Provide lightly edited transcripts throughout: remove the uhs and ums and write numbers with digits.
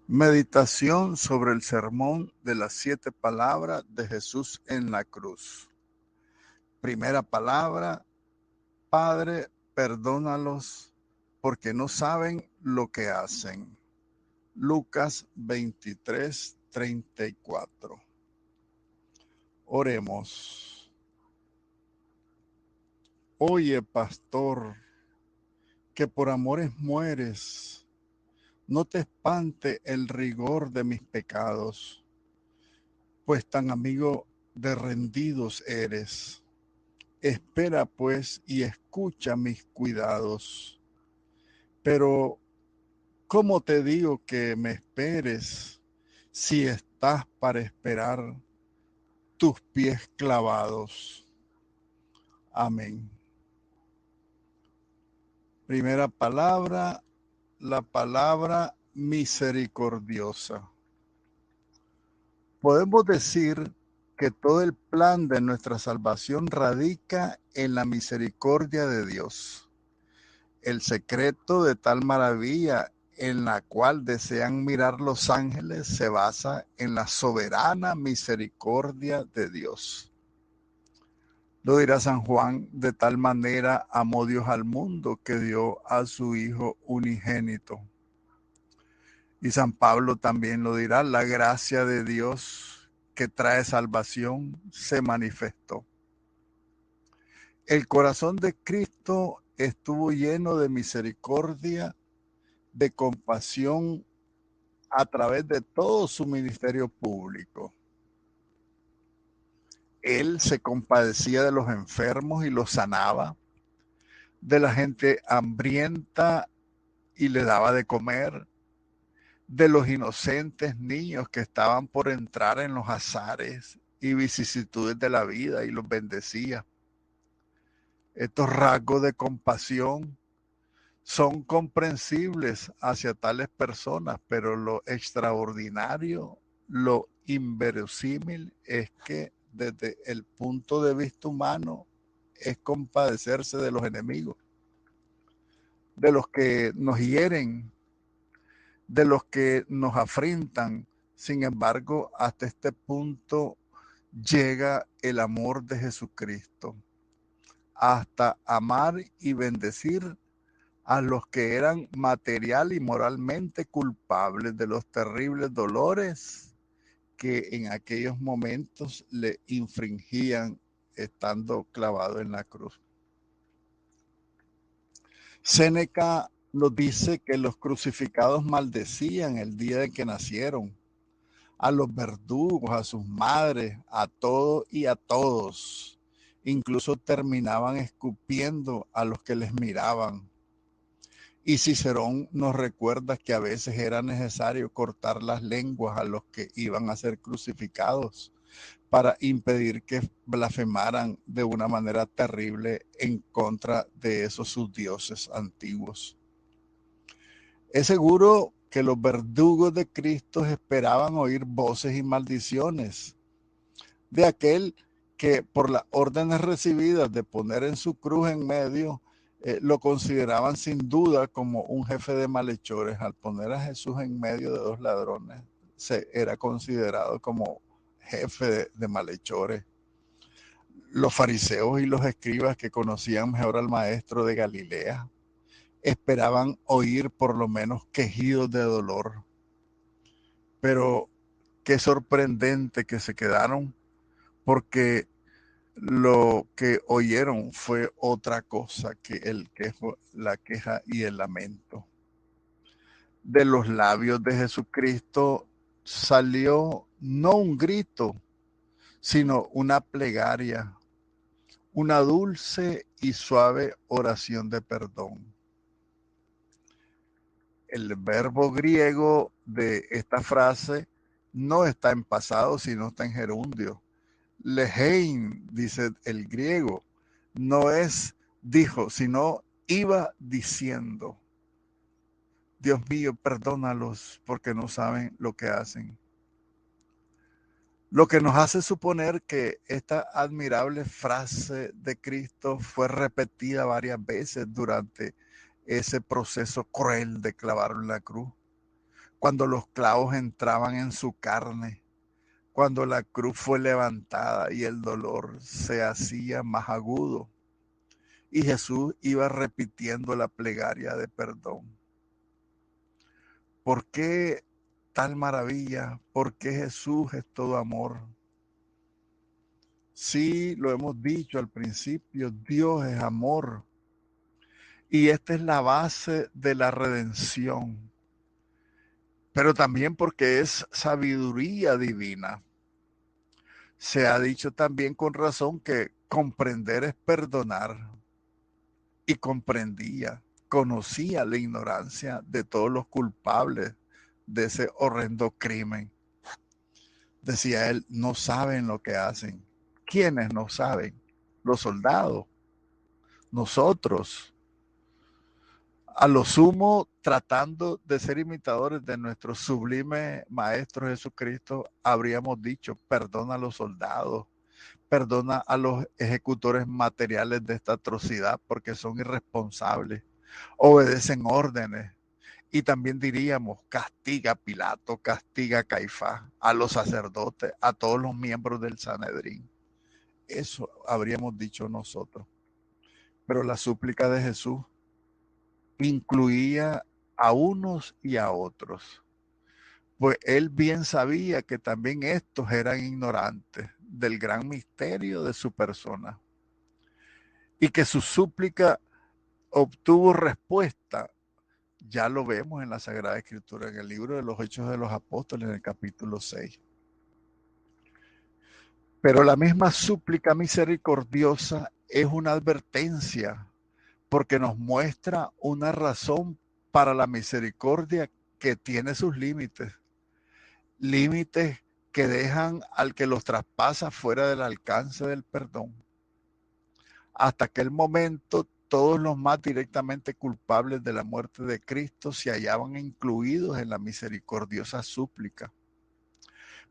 Meditación sobre el sermón de las 7 palabras de Jesús en la cruz. Primera palabra: Padre, perdónalos porque no saben lo que hacen. Lucas 23:34. Oremos. Oye, pastor, que por amores mueres, no te espante el rigor de mis pecados, pues tan amigo de rendidos eres. Espera pues y escucha mis cuidados. Pero, ¿cómo te digo que me esperes si estás para esperar tus pies clavados? Amén. Primera palabra, la palabra misericordiosa. Podemos decir que todo el plan de nuestra salvación radica en la misericordia de Dios. El secreto de tal maravilla en la cual desean mirar los ángeles se basa en la soberana misericordia de Dios. Lo dirá San Juan: de tal manera amó Dios al mundo que dio a su Hijo unigénito. Y San Pablo también lo dirá: la gracia de Dios que trae salvación se manifestó. El corazón de Cristo estuvo lleno de misericordia, de compasión a través de todo su ministerio público. Él se compadecía de los enfermos y los sanaba, de la gente hambrienta y le daba de comer, de los inocentes niños que estaban por entrar en los azares y vicisitudes de la vida y los bendecía. Estos rasgos de compasión son comprensibles hacia tales personas, pero lo extraordinario, lo inverosímil es que desde el punto de vista humano es compadecerse de los enemigos, de los que nos hieren, de los que nos afrentan. Sin embargo, hasta este punto llega el amor de Jesucristo, hasta amar y bendecir a los que eran material y moralmente culpables de los terribles dolores que en aquellos momentos le infringían estando clavado en la cruz. Séneca nos dice que los crucificados maldecían el día de que nacieron, a los verdugos, a sus madres, a todos y a todos. Incluso terminaban escupiendo a los que les miraban. Y Cicerón nos recuerda que a veces era necesario cortar las lenguas a los que iban a ser crucificados para impedir que blasfemaran de una manera terrible en contra de esos sus dioses antiguos. Es seguro que los verdugos de Cristo esperaban oír voces y maldiciones de aquel que por las órdenes recibidas de poner en su cruz en medio, lo consideraban sin duda como un jefe de malhechores. Al poner a Jesús en medio de dos ladrones, era considerado como jefe de malhechores. Los fariseos y los escribas, que conocían mejor al maestro de Galilea, esperaban oír por lo menos quejidos de dolor. Pero qué sorprendente que se quedaron, porque lo que oyeron fue otra cosa que la queja y el lamento. De los labios de Jesucristo salió no un grito, sino una plegaria, una dulce y suave oración de perdón. El verbo griego de esta frase no está en pasado, sino está en gerundio. Leheim, dice el griego, no es dijo, sino iba diciendo: Dios mío, perdónalos porque no saben lo que hacen. Lo que nos hace suponer que esta admirable frase de Cristo fue repetida varias veces durante ese proceso cruel de clavarlo en la cruz. cuando los clavos entraban en su carne, cuando la cruz fue levantada y el dolor se hacía más agudo. Y Jesús iba repitiendo la plegaria de perdón. ¿Por qué tal maravilla? ¿Por qué Jesús es todo amor? Sí, lo hemos dicho al principio, Dios es amor. Y esta es la base de la redención. Pero también porque es sabiduría divina. Se ha dicho también con razón que comprender es perdonar. Y comprendía, conocía la ignorancia de todos los culpables de ese horrendo crimen. Decía él, no saben lo que hacen. ¿Quiénes no saben? Los soldados, nosotros. A lo sumo, tratando de ser imitadores de nuestro sublime Maestro Jesucristo, habríamos dicho, perdona a los soldados, perdona a los ejecutores materiales de esta atrocidad porque son irresponsables, obedecen órdenes. Y también diríamos, castiga a Pilato, castiga a Caifás, a los sacerdotes, a todos los miembros del Sanedrín. Eso habríamos dicho nosotros. Pero la súplica de Jesús incluía a unos y a otros. Pues él bien sabía que también estos eran ignorantes del gran misterio de su persona y que su súplica obtuvo respuesta. Ya lo vemos en la Sagrada Escritura, en el libro de los Hechos de los Apóstoles, en el capítulo 6. Pero la misma súplica misericordiosa es una advertencia porque nos muestra una razón para la misericordia que tiene sus límites. Límites que dejan al que los traspasa fuera del alcance del perdón. Hasta aquel momento, todos los más directamente culpables de la muerte de Cristo se hallaban incluidos en la misericordiosa súplica,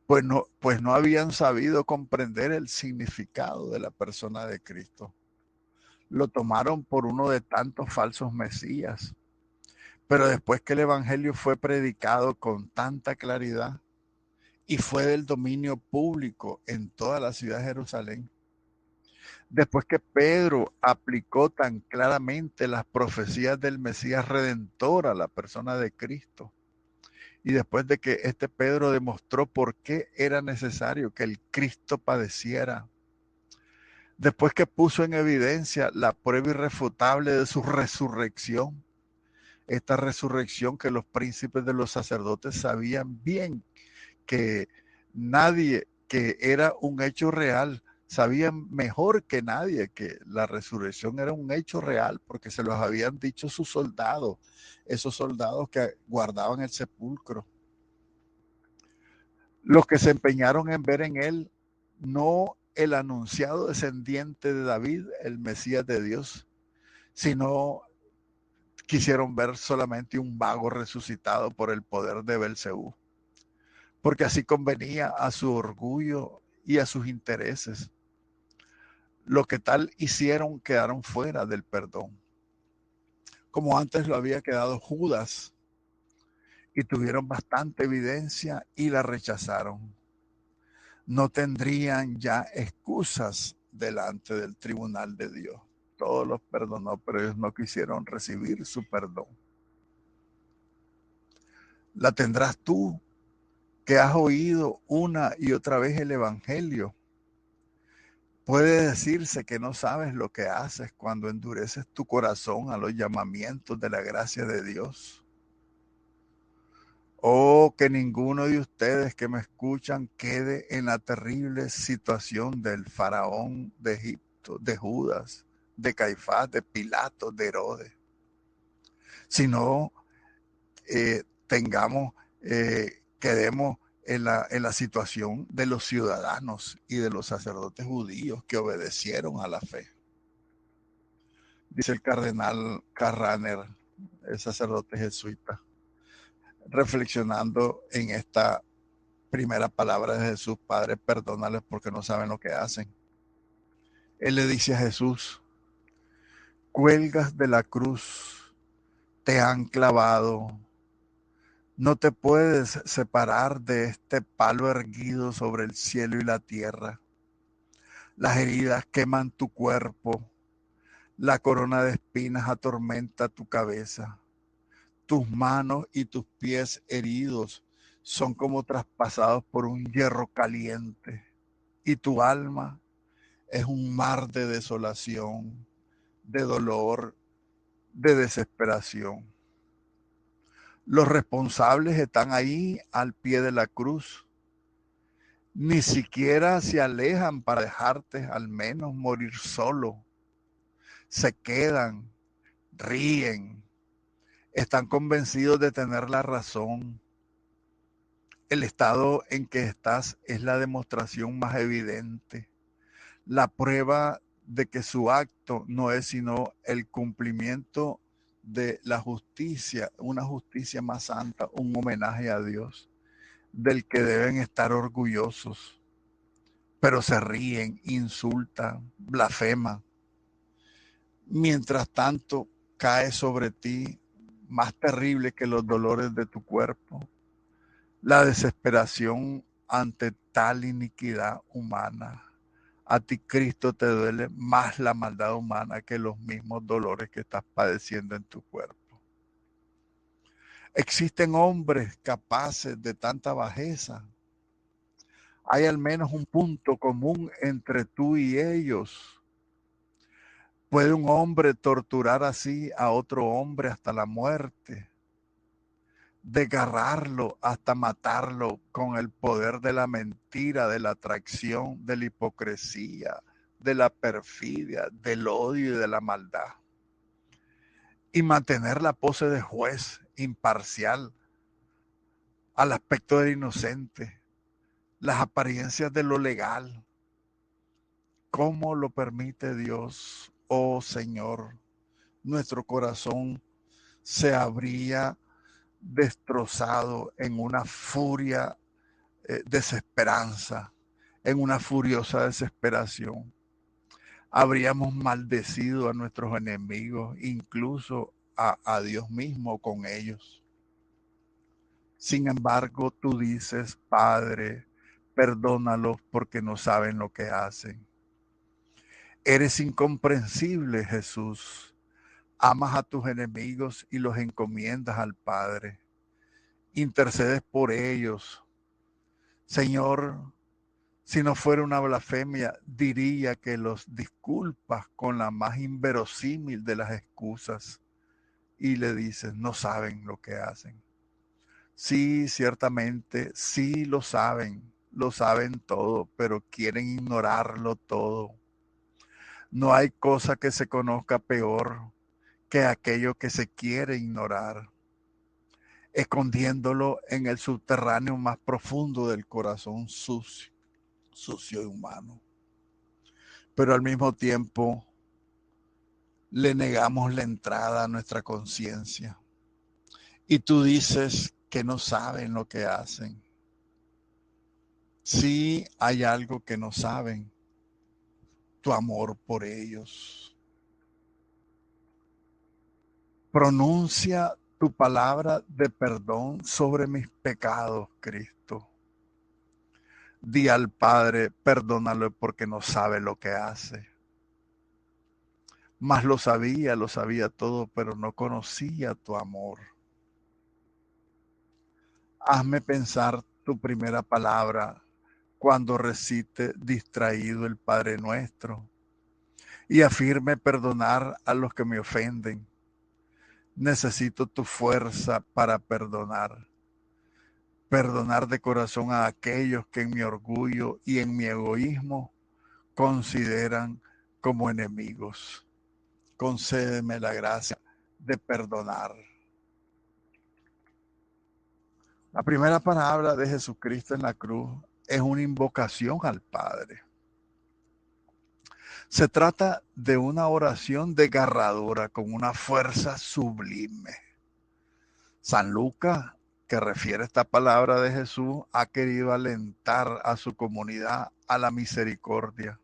pues no habían sabido comprender el significado de la persona de Cristo. Lo tomaron por uno de tantos falsos mesías. Pero después que el Evangelio fue predicado con tanta claridad y fue del dominio público en toda la ciudad de Jerusalén, después que Pedro aplicó tan claramente las profecías del Mesías Redentor a la persona de Cristo, y después de que este Pedro demostró por qué era necesario que el Cristo padeciera, después que puso en evidencia la prueba irrefutable de su resurrección, esta resurrección que los príncipes de los sacerdotes sabían bien que nadie, que era un hecho real, sabían mejor que nadie que la resurrección era un hecho real porque se los habían dicho sus soldados, esos soldados que guardaban el sepulcro. Los que se empeñaron en ver en él no el anunciado descendiente de David, el Mesías de Dios, sino quisieron ver solamente un vago resucitado por el poder de Belcebú, porque así convenía a su orgullo y a sus intereses. Lo que tal hicieron quedaron fuera del perdón, como antes lo había quedado Judas, y tuvieron bastante evidencia y la rechazaron. No tendrían ya excusas delante del tribunal de Dios. Todos los perdonó, pero ellos no quisieron recibir su perdón. La tendrás tú, que has oído una y otra vez el Evangelio. Puede decirse que no sabes lo que haces cuando endureces tu corazón a los llamamientos de la gracia de Dios. Oh, que ninguno de ustedes que me escuchan quede en la terrible situación del faraón de Egipto, de Judas, de Caifás, de Pilato, de Herodes, sino quedemos en la situación de los ciudadanos y de los sacerdotes judíos que obedecieron a la fe. Dice el cardenal Carraner, el sacerdote jesuita, reflexionando en esta primera palabra de Jesús: Padre, perdónales porque no saben lo que hacen. Él le dice a Jesús: cuelgas de la cruz, te han clavado, No te puedes separar de este palo erguido sobre el cielo y la tierra. Las heridas queman tu cuerpo, la corona de espinas atormenta tu cabeza. Tus manos y tus pies heridos son como traspasados por un hierro caliente, y tu alma es un mar de desolación, de dolor, de desesperación. Los responsables están ahí al pie de la cruz. Ni siquiera se alejan para dejarte al menos morir solo. Se quedan, ríen, están convencidos de tener la razón. El estado en que estás es la demostración más evidente, la prueba de que su acto no es sino el cumplimiento de la justicia, una justicia más santa, un homenaje a Dios, del que deben estar orgullosos, pero se ríen, insultan, blasfeman. Mientras tanto, cae sobre ti, más terrible que los dolores de tu cuerpo, la desesperación ante tal iniquidad humana. A ti, Cristo, te duele más la maldad humana que los mismos dolores que estás padeciendo en tu cuerpo. Existen hombres capaces de tanta bajeza. Hay al menos un punto común entre tú y ellos. ¿Puede un hombre torturar así a otro hombre hasta la muerte? Desgarrarlo hasta matarlo con el poder de la mentira, de la atracción, de la hipocresía, de la perfidia, del odio y de la maldad. Y mantener la pose de juez imparcial al aspecto del inocente, las apariencias de lo legal. ¿Cómo lo permite Dios? Oh Señor, nuestro corazón se habría destrozado en una furia desesperanza, en una furiosa desesperación. Habríamos maldecido a nuestros enemigos, incluso a Dios mismo con ellos. Sin embargo, tú dices, Padre, perdónalos porque no saben lo que hacen. Eres incomprensible, Jesús. Amas a tus enemigos y los encomiendas al Padre. Intercedes por ellos. Señor, si no fuera una blasfemia, diría que los disculpas con la más inverosímil de las excusas y le dices, no saben lo que hacen. Sí, ciertamente, sí lo saben todo, pero quieren ignorarlo todo. No hay cosa que se conozca peor que aquello que se quiere ignorar, escondiéndolo en el subterráneo más profundo del corazón sucio, sucio y humano. Pero al mismo tiempo le negamos la entrada a nuestra conciencia. Y tú dices que no saben lo que hacen. Sí hay algo que no saben, tu amor por ellos. Pronuncia tu palabra de perdón sobre mis pecados, Cristo. Di al Padre, perdónalo porque no sabe lo que hace. Mas lo sabía todo, pero no conocía tu amor. Hazme pensar tu primera palabra cuando recite distraído el Padre Nuestro y afirme perdonar a los que me ofenden. Necesito tu fuerza para perdonar. Perdonar de corazón a aquellos que en mi orgullo y en mi egoísmo consideran como enemigos. Concédeme la gracia de perdonar. La primera palabra de Jesucristo en la cruz es una invocación al Padre. Se trata de una oración desgarradora con una fuerza sublime. San Lucas, que refiere esta palabra de Jesús, ha querido alentar a su comunidad a la misericordia,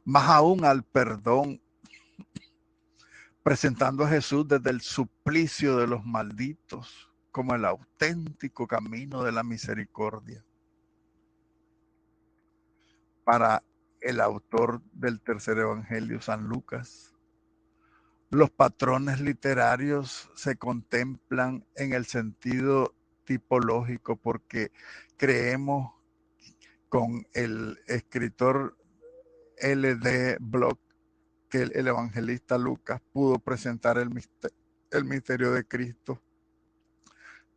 más aún al perdón, presentando a Jesús desde el suplicio de los malditos como el auténtico camino de la misericordia. Para el autor del tercer evangelio, San Lucas, los patrones literarios se contemplan en el sentido tipológico porque creemos con el escritor L.D. Block que el evangelista Lucas pudo presentar el misterio de Cristo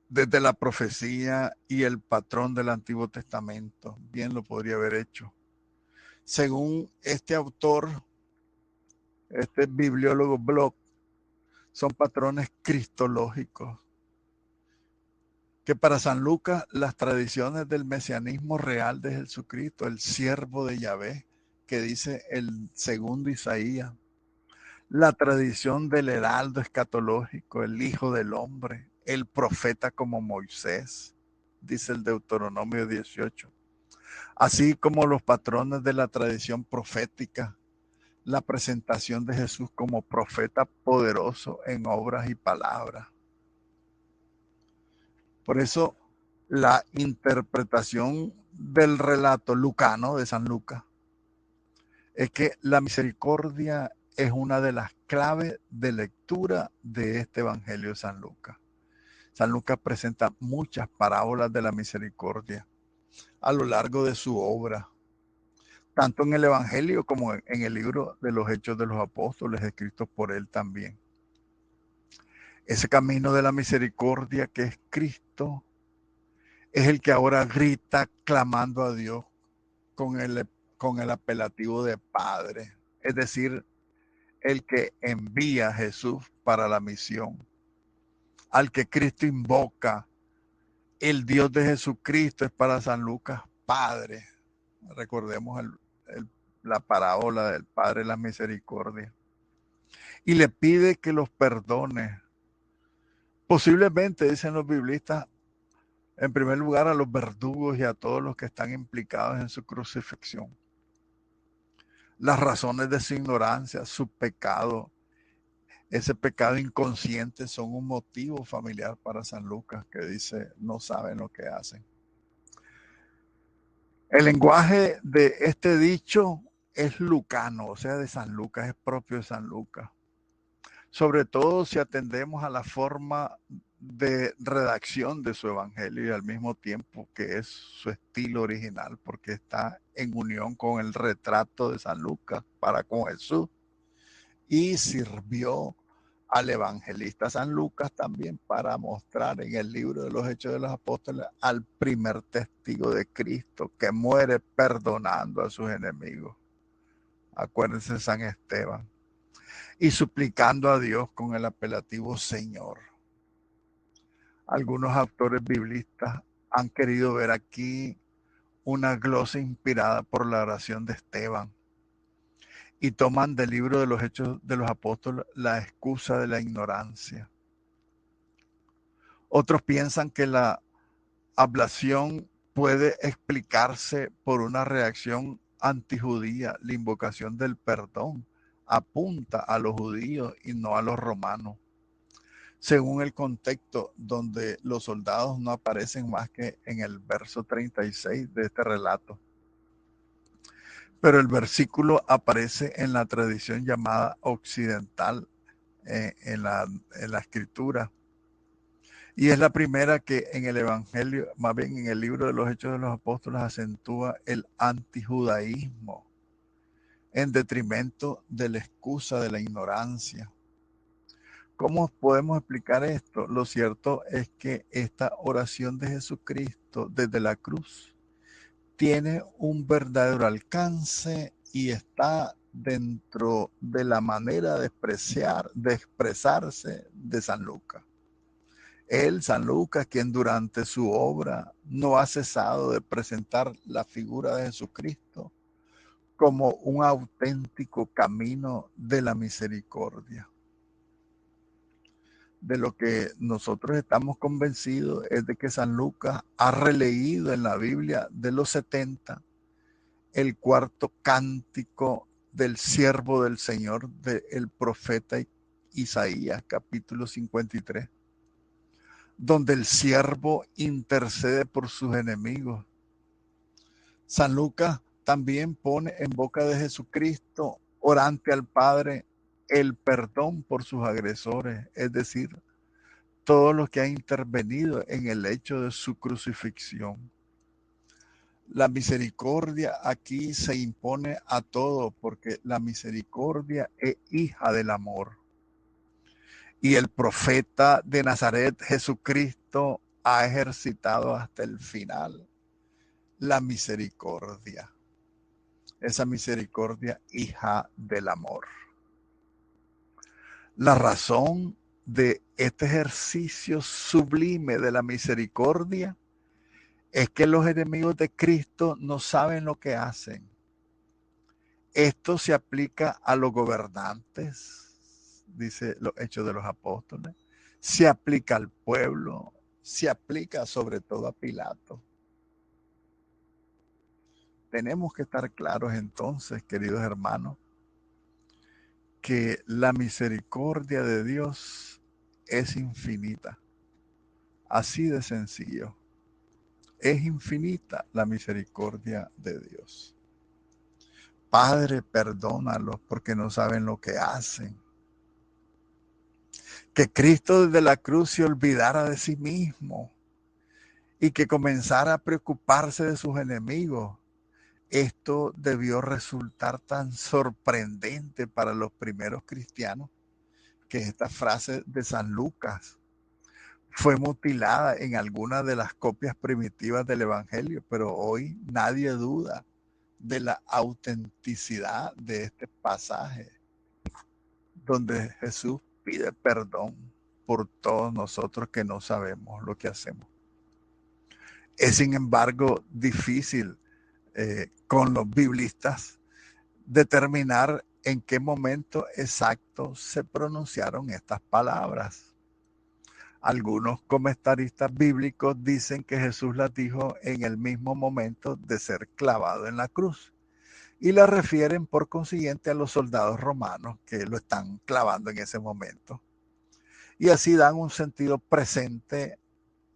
desde la profecía y el patrón del Antiguo Testamento. Bien lo podría haber hecho. Según este autor, este bibliólogo Block, son patrones cristológicos, que para San Lucas las tradiciones del mesianismo real de Jesucristo, el siervo de Yahvé, que dice el segundo Isaías, la tradición del heraldo escatológico, el hijo del hombre, el profeta como Moisés, dice el Deuteronomio 18, así como los patrones de la tradición profética, la presentación de Jesús como profeta poderoso en obras y palabras. Por eso la interpretación del relato lucano de San Lucas es que la misericordia es una de las claves de lectura de este Evangelio de San Lucas. San Lucas presenta muchas parábolas de la misericordia a lo largo de su obra, tanto en el Evangelio como en el libro de los Hechos de los Apóstoles, escritos por él también. Ese camino de la misericordia que es Cristo es el que ahora grita clamando a Dios con el apelativo de Padre, es decir, el que envía a Jesús para la misión, al que Cristo invoca. El Dios de Jesucristo es para San Lucas Padre. Recordemos la parábola del Padre de la Misericordia. Y le pide que los perdone. Posiblemente, dicen los biblistas, en primer lugar a los verdugos y a todos los que están implicados en su crucifixión. Las razones de su ignorancia, su pecado, ese pecado inconsciente son un motivo familiar para San Lucas, que dice, no saben lo que hacen. El lenguaje de este dicho es lucano, o sea, de San Lucas, es propio de San Lucas. Sobre todo si atendemos a la forma de redacción de su evangelio y al mismo tiempo que es su estilo original, porque está en unión con el retrato de San Lucas para con Jesús y sirvió al evangelista San Lucas también para mostrar en el libro de los Hechos de los Apóstoles al primer testigo de Cristo que muere perdonando a sus enemigos. Acuérdense de San Esteban. Y suplicando a Dios con el apelativo Señor. Algunos autores biblistas han querido ver aquí una glosa inspirada por la oración de Esteban y toman del libro de los Hechos de los Apóstoles la excusa de la ignorancia. Otros piensan que la ablación puede explicarse por una reacción antijudía. La invocación del perdón apunta a los judíos y no a los romanos, según el contexto donde los soldados no aparecen más que en el verso 36 de este relato. Pero el versículo aparece en la tradición llamada occidental, en la escritura. Y es la primera que en el Evangelio, más bien en el libro de los Hechos de los Apóstoles, acentúa el antijudaísmo en detrimento de la excusa de la ignorancia. ¿Cómo podemos explicar esto? Lo cierto es que esta oración de Jesucristo desde la cruz tiene un verdadero alcance y está dentro de la manera de expresarse de San Lucas. Él, San Lucas, quien durante su obra no ha cesado de presentar la figura de Jesucristo como un auténtico camino de la misericordia. De lo que nosotros estamos convencidos es de que San Lucas ha releído en la Biblia de los 70 el cuarto cántico del siervo del Señor del profeta Isaías, capítulo 53. donde el siervo intercede por sus enemigos. San Lucas también pone en boca de Jesucristo, orante al Padre, el perdón por sus agresores, es decir, todo lo que ha intervenido en el hecho de su crucifixión. La misericordia aquí se impone a todo porque la misericordia es hija del amor. Y el profeta de Nazaret, Jesucristo, ha ejercitado hasta el final la misericordia. Esa misericordia hija del amor. La razón de este ejercicio sublime de la misericordia es que los enemigos de Cristo no saben lo que hacen. Esto se aplica a los gobernantes, dice los Hechos de los Apóstoles, se aplica al pueblo, se aplica sobre todo a Pilato. Tenemos que estar claros entonces, queridos hermanos, que la misericordia de Dios es infinita. Así de sencillo. Es infinita la misericordia de Dios. Padre, perdónalos porque no saben lo que hacen. Que Cristo desde la cruz se olvidara de sí mismo y que comenzara a preocuparse de sus enemigos. Esto debió resultar tan sorprendente para los primeros cristianos que esta frase de San Lucas fue mutilada en algunas de las copias primitivas del Evangelio, pero hoy nadie duda de la autenticidad de este pasaje donde Jesús pide perdón por todos nosotros que no sabemos lo que hacemos. Es sin embargo difícil con los biblistas determinar en qué momento exacto se pronunciaron estas palabras. Algunos comentaristas bíblicos dicen que Jesús las dijo en el mismo momento de ser clavado en la cruz y la refieren por consiguiente a los soldados romanos que lo están clavando en ese momento. Y así dan un sentido presente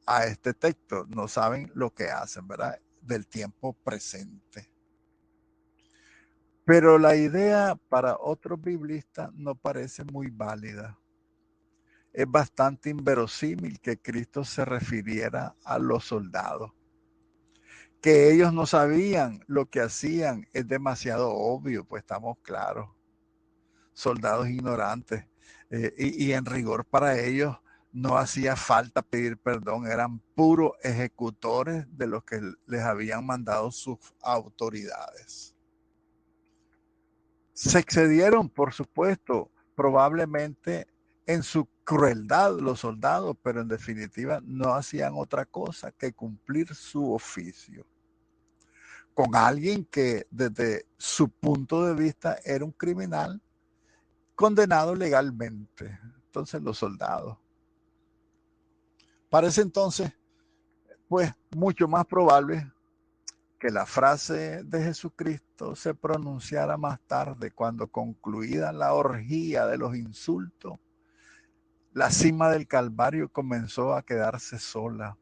a este texto. No saben lo que hacen, ¿verdad? Del tiempo presente. Pero la idea para otros biblistas no parece muy válida. Es bastante inverosímil que Cristo se refiriera a los soldados. Que ellos no sabían lo que hacían es demasiado obvio, pues estamos claros. Soldados ignorantes. Y en rigor para ellos no hacía falta pedir perdón, eran puros ejecutores de lo que les habían mandado sus autoridades. Se excedieron, por supuesto, probablemente en su crueldad los soldados, pero en definitiva no hacían otra cosa que cumplir su oficio con alguien que desde su punto de vista era un criminal condenado legalmente. Entonces los soldados. Parece entonces, pues, mucho más probable que la frase de Jesucristo se pronunciara más tarde, cuando concluida la orgía de los insultos, la cima del Calvario comenzó a quedarse sola.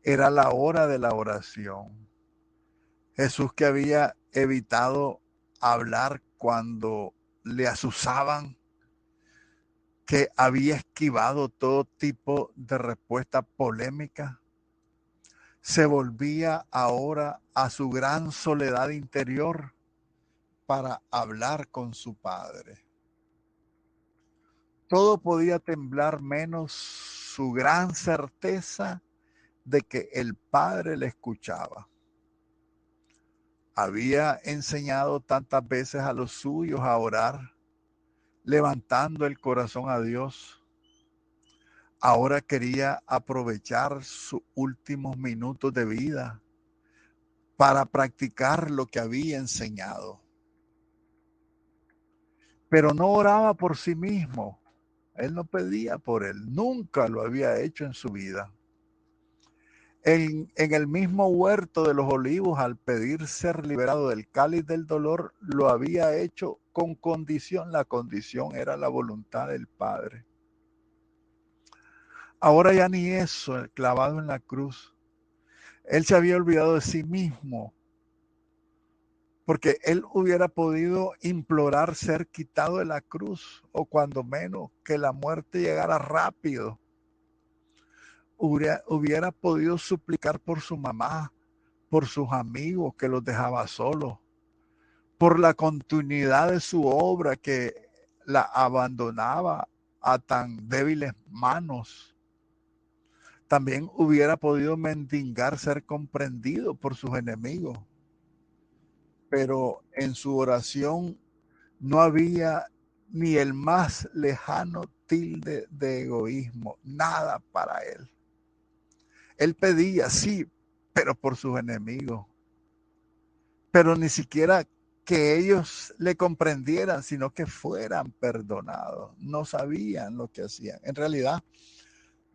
Era la hora de la oración. Jesús, que había evitado hablar cuando le asusaban, que había esquivado todo tipo de respuesta polémica, se volvía ahora a su gran soledad interior para hablar con su Padre. Todo podía temblar menos su gran certeza de que el Padre le escuchaba. Había enseñado tantas veces a los suyos a orar, levantando el corazón a Dios. Ahora quería aprovechar sus últimos minutos de vida para practicar lo que había enseñado. Pero no oraba por sí mismo. Él no pedía por él. Nunca lo había hecho en su vida. En el mismo huerto de los olivos, al pedir ser liberado del cáliz del dolor, lo había hecho con condición. La condición era la voluntad del Padre. Ahora ya ni eso, el clavado en la cruz. Él se había olvidado de sí mismo, porque él hubiera podido implorar ser quitado de la cruz, o cuando menos que la muerte llegara rápido. Hubiera podido suplicar por su mamá, por sus amigos que los dejaba solos, por la continuidad de su obra que la abandonaba a tan débiles manos. También hubiera podido mendigar ser comprendido por sus enemigos, pero en su oración no había ni el más lejano tilde de egoísmo, nada para él. Él pedía, sí, pero por sus enemigos, pero ni siquiera que ellos le comprendieran, sino que fueran perdonados. No sabían lo que hacían. En realidad,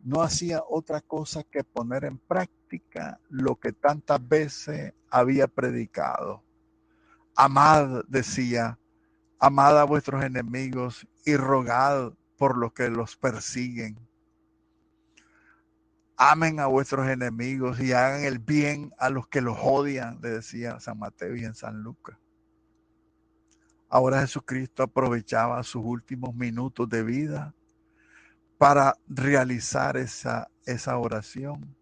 no hacía otra cosa que poner en práctica lo que tantas veces había predicado. Amad, decía, amad a vuestros enemigos y rogad por los que los persiguen. Amen a vuestros enemigos y hagan el bien a los que los odian, le decía San Mateo y en San Lucas. Ahora Jesucristo aprovechaba sus últimos minutos de vida para realizar esa oración,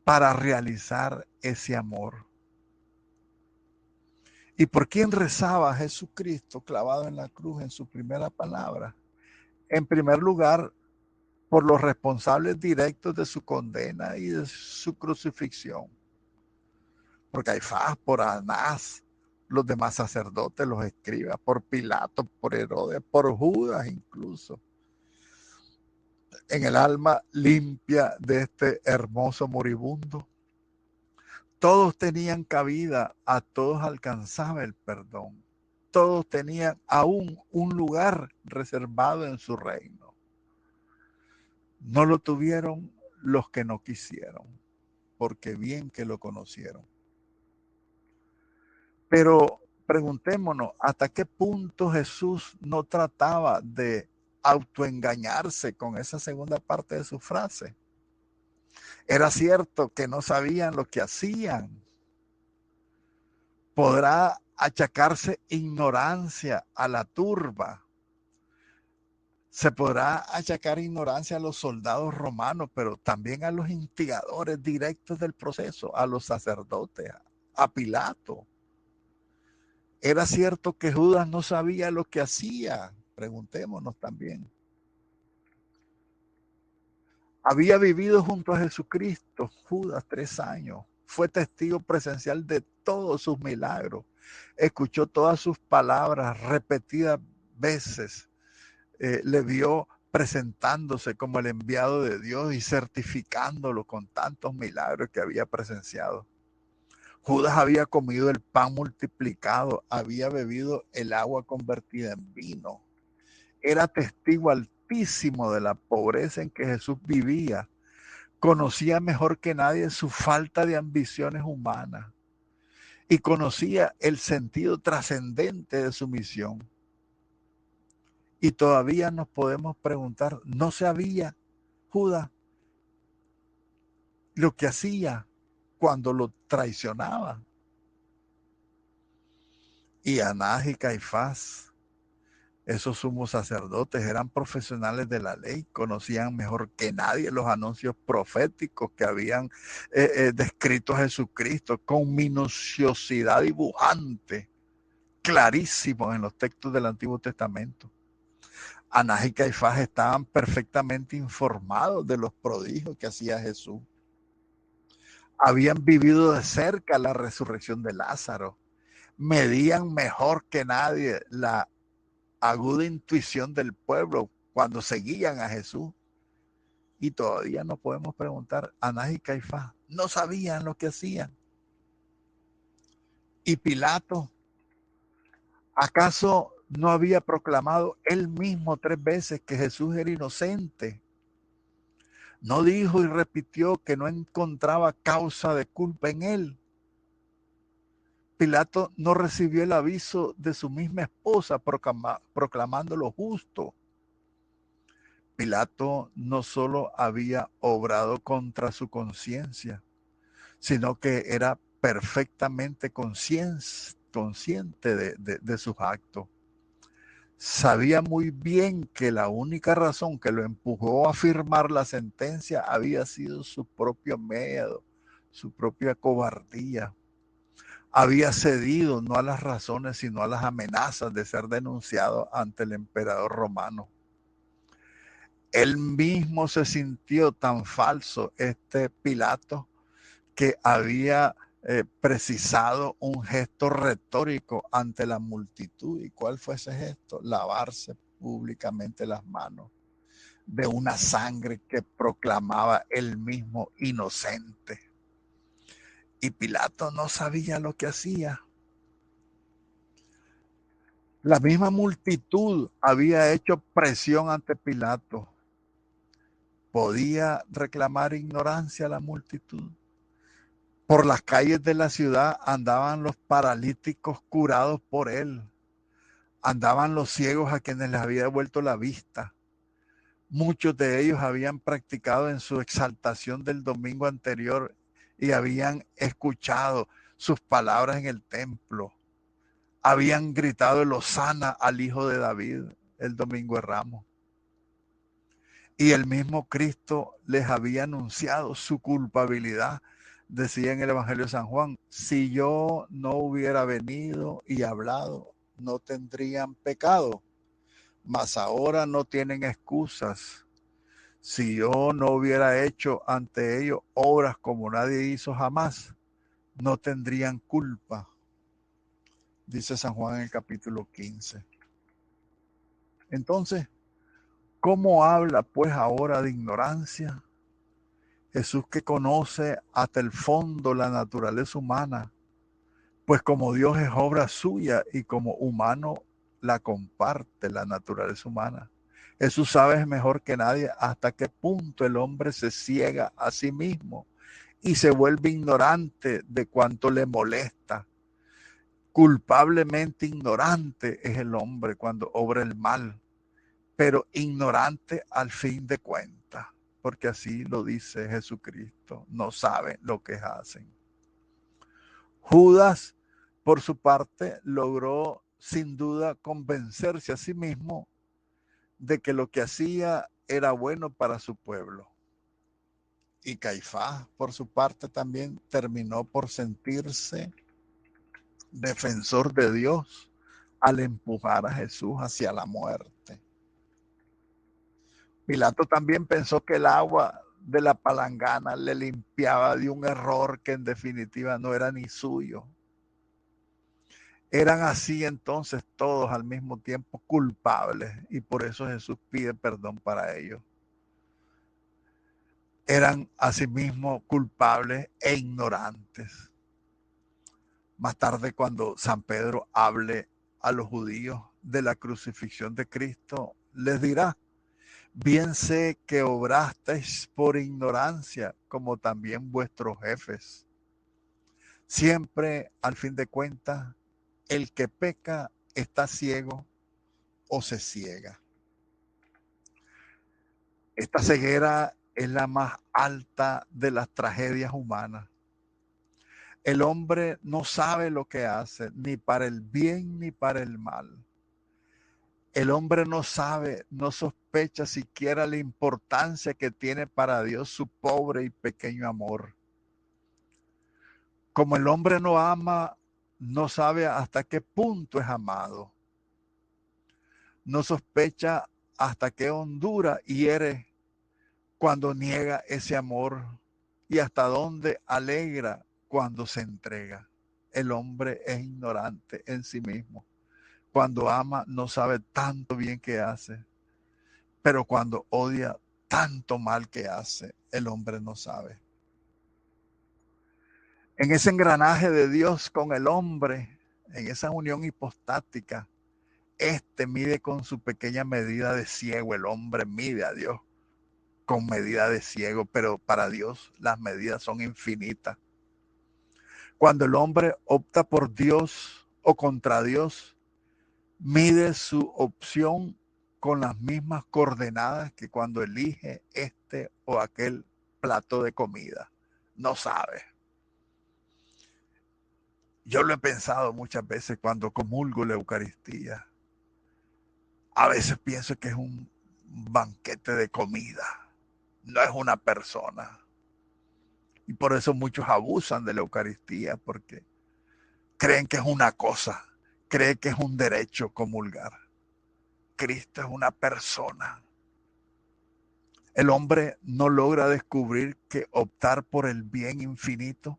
para realizar ese amor. ¿Y por quién rezaba Jesucristo clavado en la cruz en su primera palabra? En primer lugar, por los responsables directos de su condena y de su crucifixión. Por Caifás, por Anás, los demás sacerdotes, los escribas, por Pilato, por Herodes, por Judas incluso. En el alma limpia de este hermoso moribundo, todos tenían cabida, a todos alcanzaba el perdón. Todos tenían aún un lugar reservado en su reino. No lo tuvieron los que no quisieron, porque bien que lo conocieron. Pero preguntémonos, ¿hasta qué punto Jesús no trataba de autoengañarse con esa segunda parte de su frase? Era cierto que no sabían lo que hacían. Podrá achacarse ignorancia a la turba. Se podrá achacar ignorancia a los soldados romanos, pero también a los instigadores directos del proceso, a los sacerdotes, a Pilato. Era cierto que Judas no sabía lo que hacía. Preguntémonos también. Había vivido junto a Jesucristo Judas 3 años. Fue testigo presencial de todos sus milagros. Escuchó todas sus palabras repetidas veces. Le vio presentándose como el enviado de Dios y certificándolo con tantos milagros que había presenciado. Judas había comido el pan multiplicado, había bebido el agua convertida en vino. Era testigo altísimo de la pobreza en que Jesús vivía. Conocía mejor que nadie su falta de ambiciones humanas y conocía el sentido trascendente de su misión. Y todavía nos podemos preguntar, ¿no sabía Judas lo que hacía cuando lo traicionaba? Y Anás y Caifás, esos sumos sacerdotes, eran profesionales de la ley, conocían mejor que nadie los anuncios proféticos que habían descrito a Jesucristo con minuciosidad dibujante, clarísimos en los textos del Antiguo Testamento. Anás y Caifás estaban perfectamente informados de los prodigios que hacía Jesús. Habían vivido de cerca la resurrección de Lázaro. Medían mejor que nadie la aguda intuición del pueblo cuando seguían a Jesús. Y todavía nos podemos preguntar, Anás y Caifás no sabían lo que hacían. Y Pilato, ¿acaso no había proclamado él mismo 3 veces que Jesús era inocente? No dijo y repitió que no encontraba causa de culpa en él. Pilato no recibió el aviso de su misma esposa proclamándolo justo. Pilato no solo había obrado contra su conciencia, sino que era perfectamente consciente de sus actos. Sabía muy bien que la única razón que lo empujó a firmar la sentencia había sido su propio miedo, su propia cobardía. Había cedido no a las razones, sino a las amenazas de ser denunciado ante el emperador romano. Él mismo se sintió tan falso, este Pilato, que había precisado un gesto retórico ante la multitud. ¿Y cuál fue ese gesto? Lavarse públicamente las manos de una sangre que proclamaba él mismo inocente. Y Pilato no sabía lo que hacía. La misma multitud había hecho presión ante Pilato. ¿Podía reclamar ignorancia a la multitud? Por las calles de la ciudad andaban los paralíticos curados por él. Andaban los ciegos a quienes les había devuelto la vista. Muchos de ellos habían practicado en su exaltación del domingo anterior y habían escuchado sus palabras en el templo. Habían gritado el hosana al Hijo de David el domingo de Ramos. Y el mismo Cristo les había anunciado su culpabilidad. Decía en el Evangelio de San Juan, si yo no hubiera venido y hablado, no tendrían pecado, mas ahora no tienen excusas. Si yo no hubiera hecho ante ellos obras como nadie hizo jamás, no tendrían culpa, dice San Juan en el capítulo 15. Entonces, ¿cómo habla pues ahora de ignorancia? Jesús, que conoce hasta el fondo la naturaleza humana, pues como Dios es obra suya y como humano la comparte la naturaleza humana. Jesús sabe mejor que nadie hasta qué punto el hombre se ciega a sí mismo y se vuelve ignorante de cuanto le molesta. Culpablemente ignorante es el hombre cuando obra el mal, pero ignorante al fin de cuentas, porque así lo dice Jesucristo, no saben lo que hacen. Judas, por su parte, logró sin duda convencerse a sí mismo de que lo que hacía era bueno para su pueblo. Y Caifás, por su parte, también terminó por sentirse defensor de Dios al empujar a Jesús hacia la muerte. Pilato también pensó que el agua de la palangana le limpiaba de un error que en definitiva no era ni suyo. Eran así entonces todos al mismo tiempo culpables y por eso Jesús pide perdón para ellos. Eran asimismo culpables e ignorantes. Más tarde, cuando San Pedro hable a los judíos de la crucifixión de Cristo, les dirá, bien sé que obrasteis por ignorancia, como también vuestros jefes. Siempre, al fin de cuentas, el que peca está ciego o se ciega. Esta ceguera es la más alta de las tragedias humanas. El hombre no sabe lo que hace, ni para el bien ni para el mal. El hombre no sabe, no sospecha siquiera la importancia que tiene para Dios su pobre y pequeño amor. Como el hombre no ama, no sabe hasta qué punto es amado. No sospecha hasta qué hondura hiere cuando niega ese amor y hasta dónde alegra cuando se entrega. El hombre es ignorante en sí mismo. Cuando ama no sabe tanto bien que hace, pero cuando odia tanto mal que hace, el hombre no sabe. En ese engranaje de Dios con el hombre, en esa unión hipostática, mide con su pequeña medida de ciego, el hombre mide a Dios con medida de ciego, pero para Dios las medidas son infinitas. Cuando el hombre opta por Dios o contra Dios, mide su opción con las mismas coordenadas que cuando elige este o aquel plato de comida. No sabe. Yo lo he pensado muchas veces cuando comulgo la Eucaristía. A veces pienso que es un banquete de comida, no es una persona. Y por eso muchos abusan de la Eucaristía, porque creen que es una cosa, creen que es un derecho comulgar. Cristo es una persona. El hombre no logra descubrir que optar por el bien infinito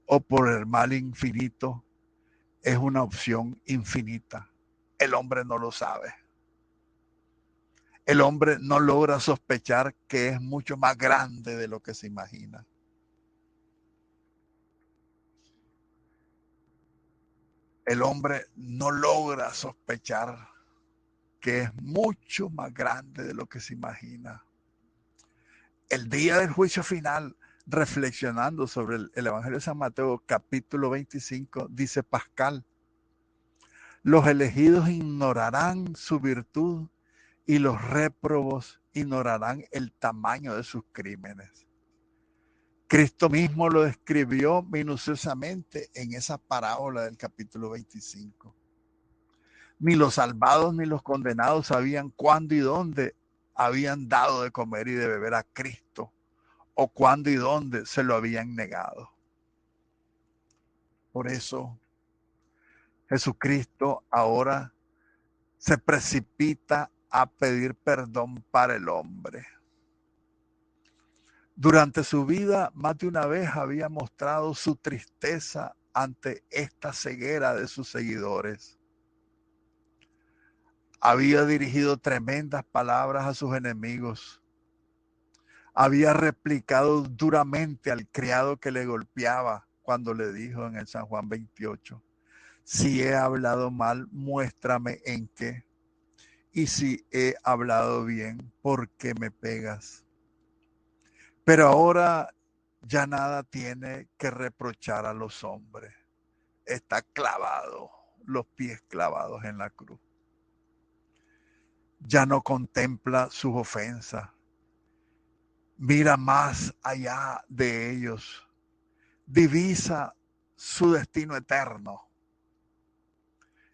o por el mal infinito es una opción infinita. El hombre no lo sabe. El hombre no logra sospechar que es mucho más grande de lo que se imagina. El hombre no logra sospechar que es mucho más grande de lo que se imagina. El día del juicio final, reflexionando sobre el Evangelio de San Mateo, capítulo 25, dice Pascal, los elegidos ignorarán su virtud y los réprobos ignorarán el tamaño de sus crímenes. Cristo mismo lo describió minuciosamente en esa parábola del capítulo 25. Ni los salvados ni los condenados sabían cuándo y dónde habían dado de comer y de beber a Cristo, o cuándo y dónde se lo habían negado. Por eso Jesucristo ahora se precipita a pedir perdón para el hombre. Durante su vida, más de una vez había mostrado su tristeza ante esta ceguera de sus seguidores. Había dirigido tremendas palabras a sus enemigos. Había replicado duramente al criado que le golpeaba cuando le dijo en el San Juan 28, si he hablado mal, muéstrame en qué. Y si he hablado bien, ¿por qué me pegas? Pero ahora ya nada tiene que reprochar a los hombres. Está clavado, los pies clavados en la cruz. Ya no contempla sus ofensas. Mira más allá de ellos. Divisa su destino eterno.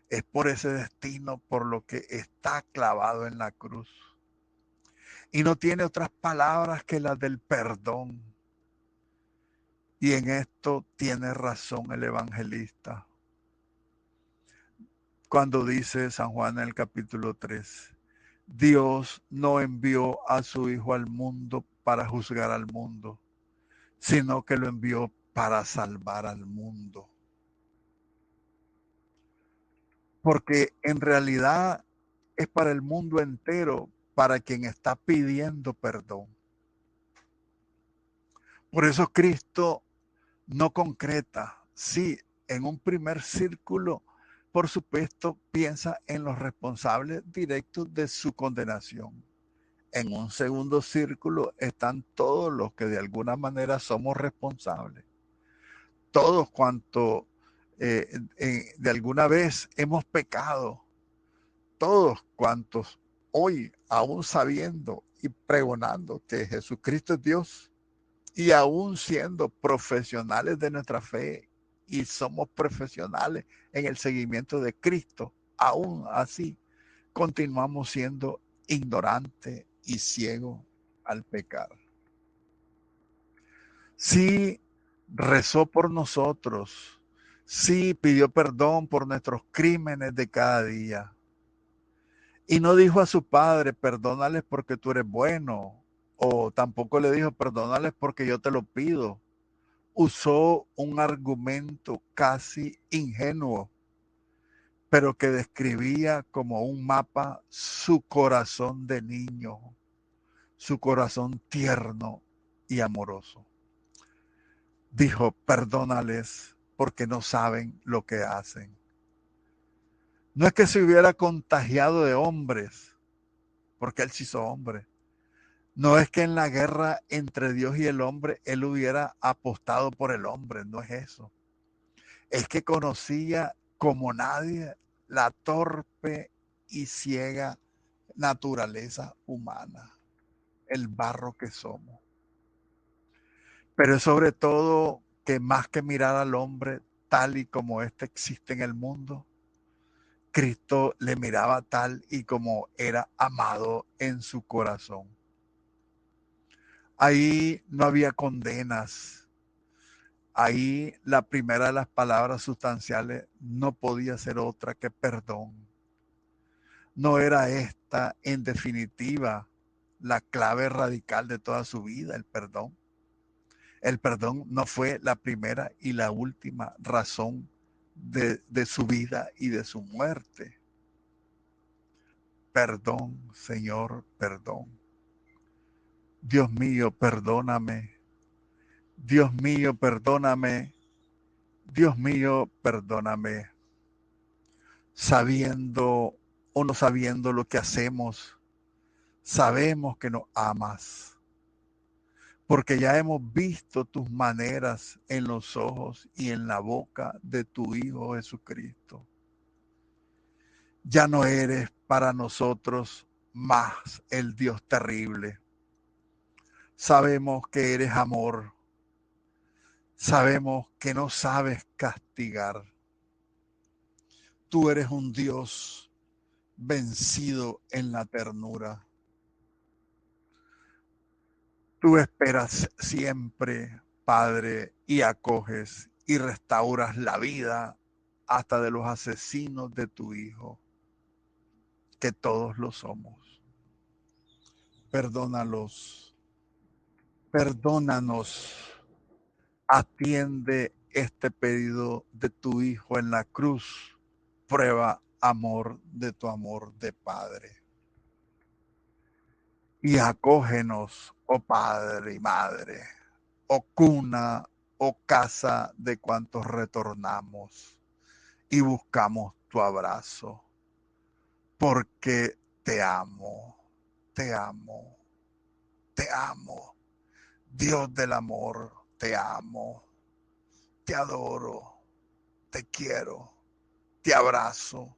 Es por ese destino por lo que está clavado en la cruz. Y no tiene otras palabras que las del perdón. Y en esto tiene razón el evangelista cuando dice San Juan en el capítulo 3, Dios no envió a su Hijo al mundo para juzgar al mundo, sino que lo envió para salvar al mundo. Porque en realidad es para el mundo entero, para quien está pidiendo perdón. Por eso Cristo no concreta, sí, en un primer círculo, por supuesto, piensa en los responsables directos de su condenación. En un segundo círculo están todos los que de alguna manera somos responsables. Todos cuantos de alguna vez hemos pecado. Todos cuantos hoy, aún sabiendo y pregonando que Jesucristo es Dios, y aún siendo profesionales de nuestra fe y somos profesionales en el seguimiento de Cristo, aún así continuamos siendo ignorantes y ciegos al pecar. Sí rezó por nosotros, sí pidió perdón por nuestros crímenes de cada día. Y no dijo a su padre, perdónales porque tú eres bueno, o tampoco le dijo, perdónales porque yo te lo pido. Usó un argumento casi ingenuo, pero que describía como un mapa su corazón de niño, su corazón tierno y amoroso. Dijo, perdónales porque no saben lo que hacen. No es que se hubiera contagiado de hombres, porque él se hizo hombre. No es que en la guerra entre Dios y el hombre él hubiera apostado por el hombre, no es eso. Es que conocía como nadie la torpe y ciega naturaleza humana, el barro que somos. Pero es sobre todo que más que mirar al hombre tal y como éste existe en el mundo, Cristo le miraba tal y como era amado en su corazón. Ahí no había condenas. Ahí la primera de las palabras sustanciales no podía ser otra que perdón. No era esta, en definitiva, la clave radical de toda su vida, el perdón. El perdón no fue la primera y la última razón de su vida y de su muerte. Perdón, Señor, perdón. Dios mío, perdóname. Dios mío, perdóname. Dios mío, perdóname. Sabiendo o no sabiendo lo que hacemos, sabemos que nos amas, porque ya hemos visto tus maneras en los ojos y en la boca de tu Hijo Jesucristo. Ya no eres para nosotros más el Dios terrible. Sabemos que eres amor. Sabemos que no sabes castigar. Tú eres un Dios vencido en la ternura. Tú esperas siempre, Padre, y acoges y restauras la vida hasta de los asesinos de tu Hijo, que todos lo somos. Perdónalos, perdónanos. Atiende este pedido de tu Hijo en la cruz. Prueba amor de tu amor de Padre. Y acógenos, oh Padre y Madre, oh cuna, oh casa de cuantos retornamos y buscamos tu abrazo, porque te amo, te amo, te amo. Dios del amor, te amo, te adoro, te quiero, te abrazo.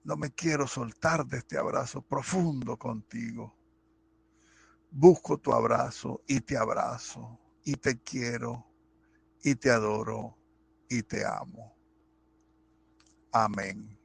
No me quiero soltar de este abrazo profundo contigo. Busco tu abrazo y te abrazo y te quiero y te adoro y te amo. Amén.